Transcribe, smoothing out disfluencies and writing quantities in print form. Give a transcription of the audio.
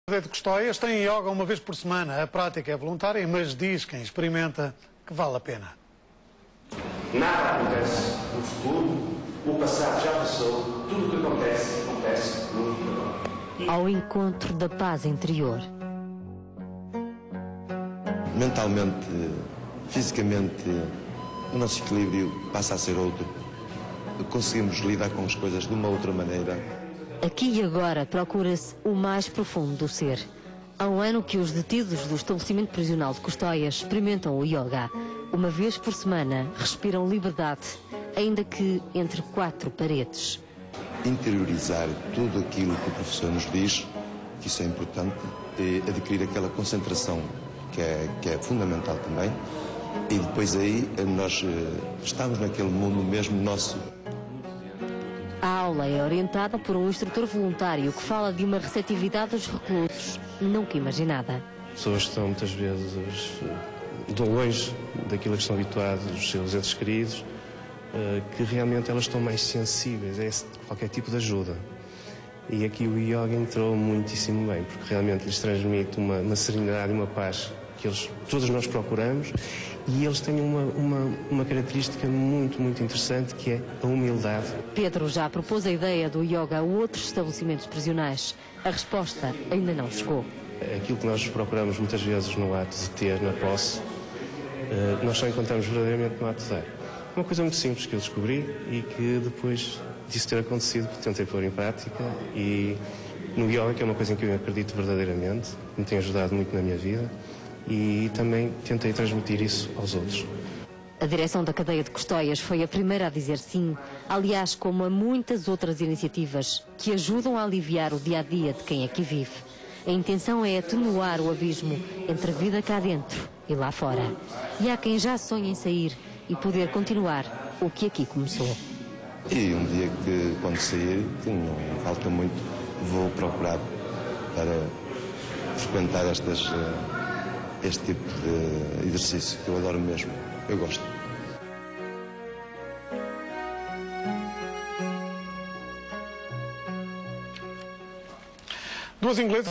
De Custóias tem yoga uma vez por semana. A prática é voluntária, mas diz quem experimenta que vale a pena. Nada acontece no futuro, o passado já passou, tudo o que acontece, acontece no agora. Ao encontro da paz interior. Mentalmente, fisicamente, o nosso equilíbrio passa a ser outro. Conseguimos lidar com as coisas de uma outra maneira. Aqui e agora procura-se o mais profundo do ser. Há um ano que os detidos do estabelecimento prisional de Custóias experimentam o yoga. Uma vez por semana respiram liberdade, ainda que entre quatro paredes. Interiorizar tudo aquilo que o professor nos diz, que isso é importante, e adquirir aquela concentração que é fundamental também. E depois aí nós estamos naquele mundo mesmo nosso. A aula é orientada por um instrutor voluntário que fala de uma receptividade dos reclusos nunca imaginada. Pessoas que estão muitas vezes de longe daquilo que estão habituados, os seus entes queridos, que realmente elas estão mais sensíveis a qualquer tipo de ajuda. E aqui o yoga entrou muitíssimo bem, porque realmente lhes transmite uma serenidade e uma paz que todos nós procuramos, e eles têm uma característica muito interessante, que é a humildade. Pedro já propôs a ideia do yoga a outros estabelecimentos prisionais. A resposta ainda não chegou. Aquilo que nós procuramos muitas vezes no ato de ter, na posse, nós só encontramos verdadeiramente no ato de dar. Uma coisa muito simples que eu descobri e que depois disso ter acontecido, tentei pôr em prática, e no yoga, que é uma coisa em que eu acredito verdadeiramente, me tem ajudado muito na minha vida, e também tentei transmitir isso aos outros. A direção da cadeia de Custóias foi a primeira a dizer sim, aliás, como a muitas outras iniciativas que ajudam a aliviar o dia-a-dia de quem aqui vive. A intenção é atenuar o abismo entre a vida cá dentro e lá fora. E há quem já sonha em sair e poder continuar o que aqui começou. E um dia que, quando sair, que não falta muito, vou procurar para frequentar este tipo de exercício, que eu adoro mesmo. Eu gosto. Duas inglesas.